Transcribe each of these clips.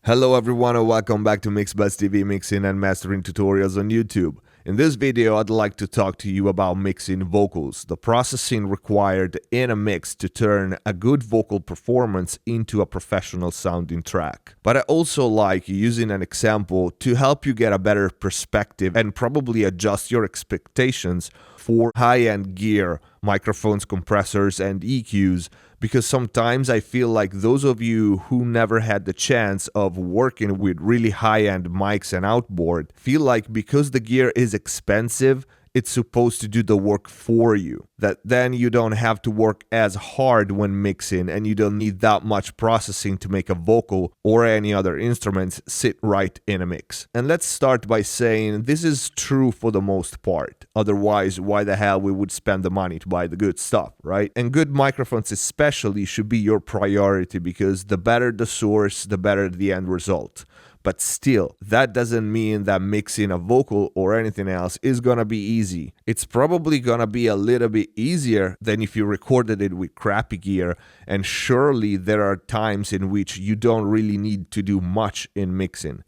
Hello everyone and welcome back to MixBuzz TV mixing and mastering tutorials on YouTube. In this video, I'd like to talk to you about mixing vocals, the processing required in a mix to turn a good vocal performance into a professional sounding track. But I also like using an example to help you get a better perspective and probably adjust your expectations for high-end gear, microphones, compressors, and EQs, because sometimes I feel like those of you who never had the chance of working with really high-end mics and outboard feel like because the gear is expensive, it's supposed to do the work for you, that then you don't have to work as hard when mixing and you don't need that much processing to make a vocal or any other instruments sit right in a mix. And let's start by saying this is true for the most part. Otherwise, why the hell we would spend the money to buy the good stuff, right? And good microphones especially should be your priority, because the better the source, the better the end result. But still, that doesn't mean that mixing a vocal or anything else is gonna be easy. It's probably gonna be a little bit easier than if you recorded it with crappy gear, and surely there are times in which you don't really need to do much in mixing.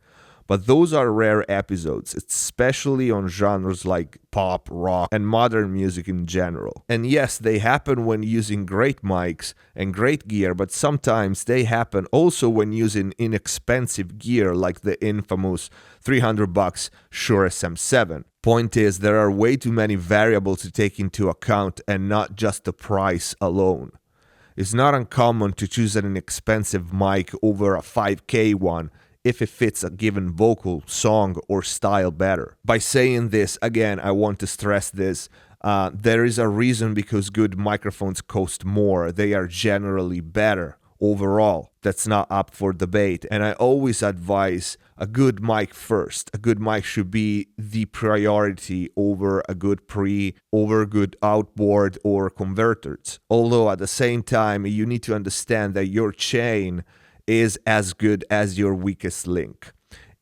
But those are rare episodes, especially on genres like pop, rock, and modern music in general. And yes, they happen when using great mics and great gear, but sometimes they happen also when using inexpensive gear like the infamous $300 Shure SM7. Point is, there are way too many variables to take into account and not just the price alone. It's not uncommon to choose an inexpensive mic over a 5K one if it fits a given vocal, song, or style better. By saying this, again, I want to stress this. There is a reason because good microphones cost more. They are generally better overall. That's not up for debate. And I always advise a good mic first. A good mic should be the priority over a good pre, over good outboard or converters. Although at the same time, you need to understand that your chain is as good as your weakest link.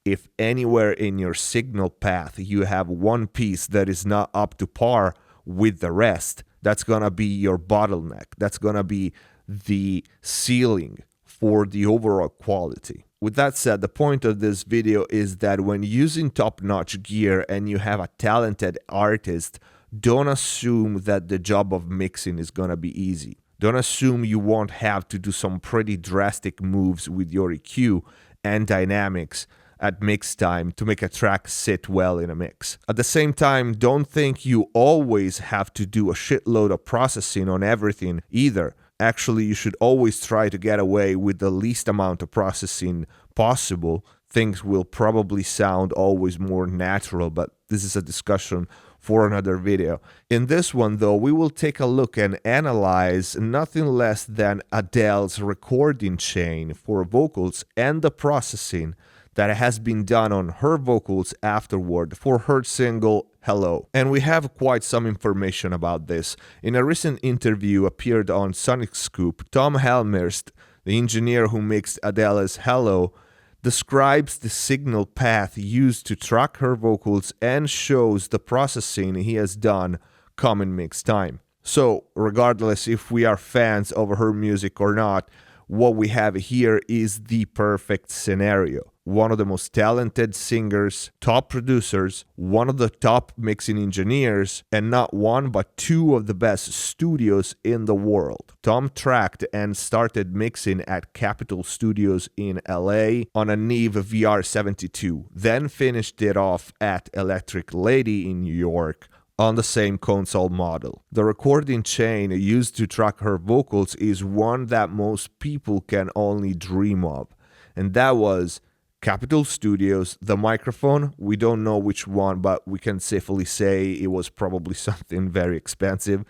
If anywhere in your signal path you have one piece that is not up to par with the rest, that's gonna be your bottleneck. That's gonna be the ceiling for the overall quality. With that said, the point of this video is that when using top-notch gear and you have a talented artist, don't assume that the job of mixing is gonna be easy. Don't assume you won't have to do some pretty drastic moves with your EQ and dynamics at mix time to make a track sit well in a mix. At the same time, don't think you always have to do a shitload of processing on everything either. Actually, you should always try to get away with the least amount of processing possible. Things will probably sound always more natural, but this is a discussion for another video. In this one though, we will take a look and analyze nothing less than Adele's recording chain for vocals and the processing that has been done on her vocals afterward for her single Hello. And we have quite some information about this. In a recent interview appeared on Sonic Scoop, Tom Elmhirst, the engineer who mixed Adele's Hello, describes the signal path used to track her vocals and shows the processing he has done come in mix time. So, regardless if we are fans of her music or not, what we have here is the perfect scenario. One of the most talented singers, top producers, one of the top mixing engineers, and not one but two of the best studios in the world. Tom tracked and started mixing at Capitol Studios in LA on a Neve VR 72, then finished it off at Electric Lady in New York on the same console model. The recording chain used to track her vocals is one that most people can only dream of, and that was Capitol Studios. The microphone, we don't know which one, but we can safely say it was probably something very expensive,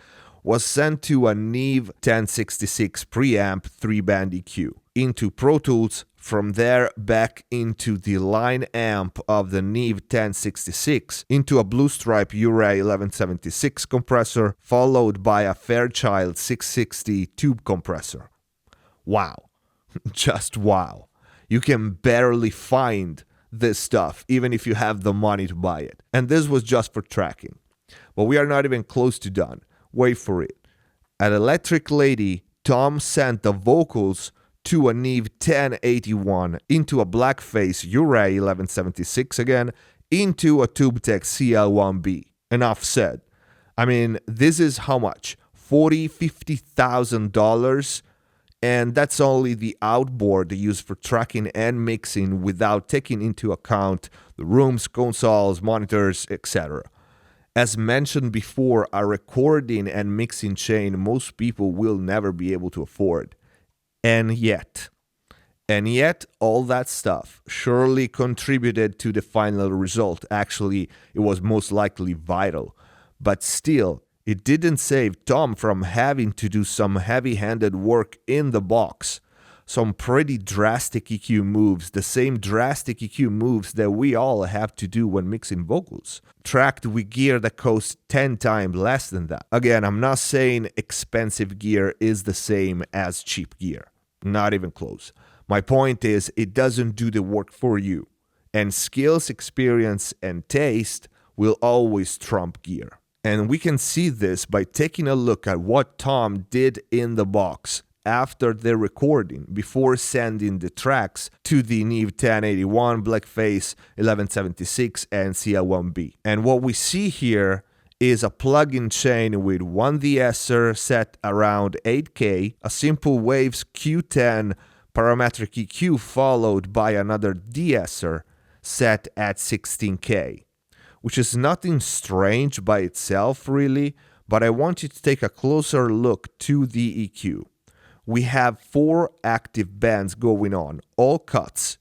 was sent to a Neve 1066 preamp 3-band EQ, into Pro Tools, from there back into the line amp of the Neve 1066, into a Bluestripe Urei 1176 compressor, followed by a Fairchild 660 tube compressor. Wow. Just wow. You can barely find this stuff, even if you have the money to buy it. And this was just for tracking. But we are not even close to done. Wait for it. At Electric Lady, Tom sent the vocals into a Neve 1081, into a blackface Urei 1176 again, into a Tubetech CL1B. Enough said. I mean, this is how much? $50,000, and that's only the outboard used for tracking and mixing without taking into account the rooms, consoles, monitors, etc. As mentioned before, a recording and mixing chain most people will never be able to afford. And yet, all that stuff surely contributed to the final result. Actually, it was most likely vital. But still, it didn't save Tom from having to do some heavy-handed work in the box. Some pretty drastic EQ moves, the same drastic EQ moves that we all have to do when mixing vocals, tracked with gear that costs 10 times less than that. Again, I'm not saying expensive gear is the same as cheap gear. Not even close. My point is, it doesn't do the work for you. And skills, experience, and taste will always trump gear. And we can see this by taking a look at what Tom did in the box after the recording, before sending the tracks to the Neve 1081, blackface 1176, and CL1B. And what we see here is a plug-in chain with one de-esser set around 8K, a simple Waves Q10 parametric EQ followed by another de-esser set at 16K, which is nothing strange by itself really, but I want you to take a closer look to the EQ. We have 4 active bands going on, all cuts,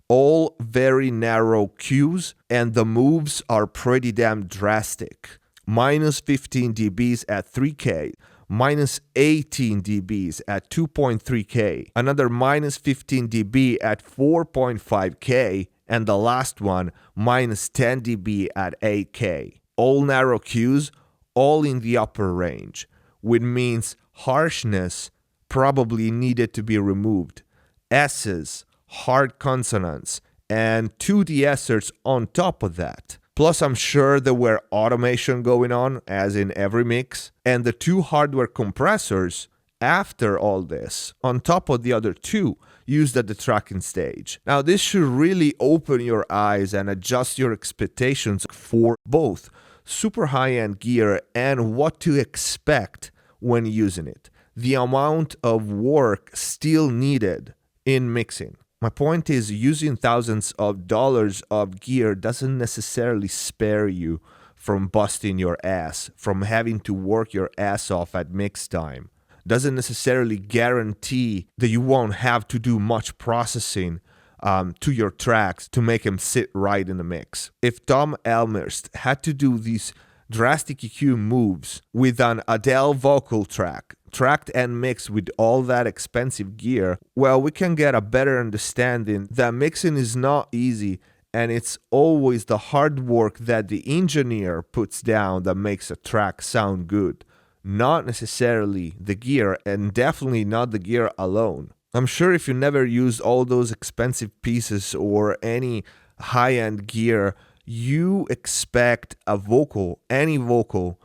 all very narrow cues, and the moves are pretty damn drastic. Minus 15 dBs at 3K, minus 18 dBs at 2.3K, another minus 15 dB at 4.5K, and the last one, minus 10 dB at 8K. All narrow cues, all in the upper range, which means harshness probably needed to be removed. S's, hard consonants, and 2 de-essers on top of that. Plus, I'm sure there were automation going on, as in every mix, and the 2 hardware compressors, after all this, on top of the other 2, used at the tracking stage. Now, this should really open your eyes and adjust your expectations for both super high-end gear and what to expect when using it. The amount of work still needed in mixing. My point is, using thousands of dollars of gear doesn't necessarily spare you from busting your ass, from having to work your ass off at mix time. Doesn't necessarily guarantee that you won't have to do much processing to your tracks to make them sit right in the mix. If Tom Elmhirst had to do these drastic EQ moves with an Adele vocal track, tracked and mixed with all that expensive gear, well, we can get a better understanding that mixing is not easy, and it's always the hard work that the engineer puts down that makes a track sound good, not necessarily the gear, and definitely not the gear alone. I'm sure if you never used all those expensive pieces or any high-end gear, you expect a vocal, any vocal,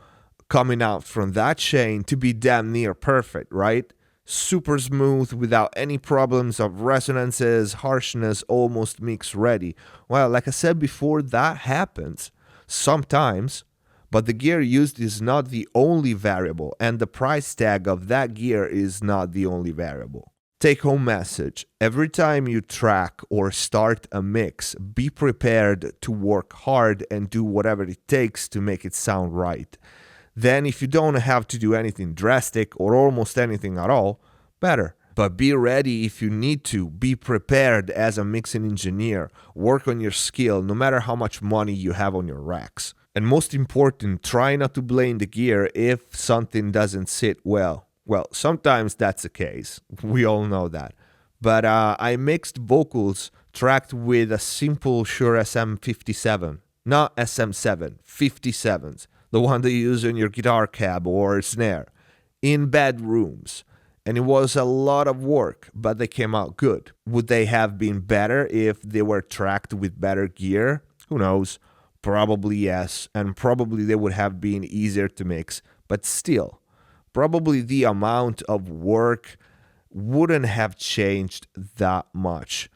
coming out from that chain to be damn near perfect, right? Super smooth, without any problems of resonances, harshness, almost mix ready. Well, like I said before, that happens sometimes, but the gear used is not the only variable, and the price tag of that gear is not the only variable. Take-home message: every time you track or start a mix, be prepared to work hard and do whatever it takes to make it sound right. Then if you don't have to do anything drastic or almost anything at all, better. But be ready if you need to. Be prepared as a mixing engineer. Work on your skill no matter how much money you have on your racks. And most important, try not to blame the gear if something doesn't sit well. Well, sometimes that's the case. We all know that. But I mixed vocals tracked with a simple Shure SM57. Not SM7, 57s. The one that you use in your guitar cab or snare. In bedrooms. And it was a lot of work, but they came out good. Would they have been better if they were tracked with better gear? Who knows? Probably yes. And probably they would have been easier to mix. But still, probably the amount of work wouldn't have changed that much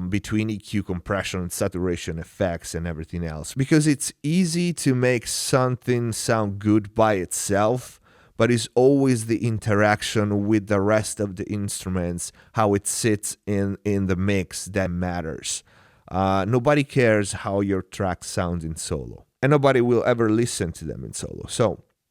between EQ, compression, and saturation effects and everything else, because it's easy to make something sound good by itself, but it's always the interaction with the rest of the instruments, how it sits in the mix, that matters. Nobody cares how your track sounds in solo, and nobody will ever listen to them in solo.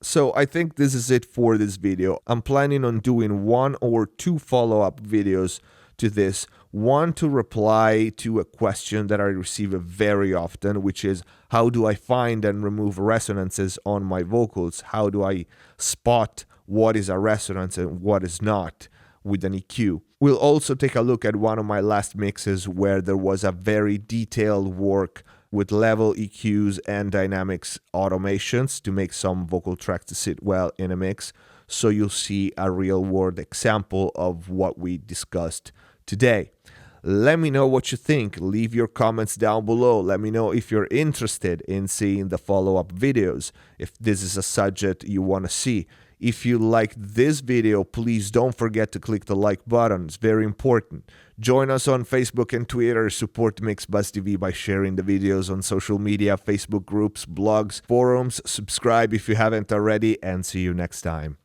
So I think this is it for this video. I'm planning on doing 1 or 2 follow-up videos to this. One to reply to a question that I receive very often, which is, how do I find and remove resonances on my vocals? How do I spot what is a resonance and what is not with an EQ? We'll also take a look at one of my last mixes where there was a very detailed work with level EQs and dynamics automations to make some vocal tracks to sit well in a mix. So you'll see a real-world example of what we discussed today. Let me know what you think. Leave your comments down below. Let me know if you're interested in seeing the follow-up videos, if this is a subject you want to see. If you liked this video, please don't forget to click the like button. It's very important. Join us on Facebook and Twitter. Support MixBuzz TV by sharing the videos on social media, Facebook groups, blogs, forums. Subscribe if you haven't already, and see you next time.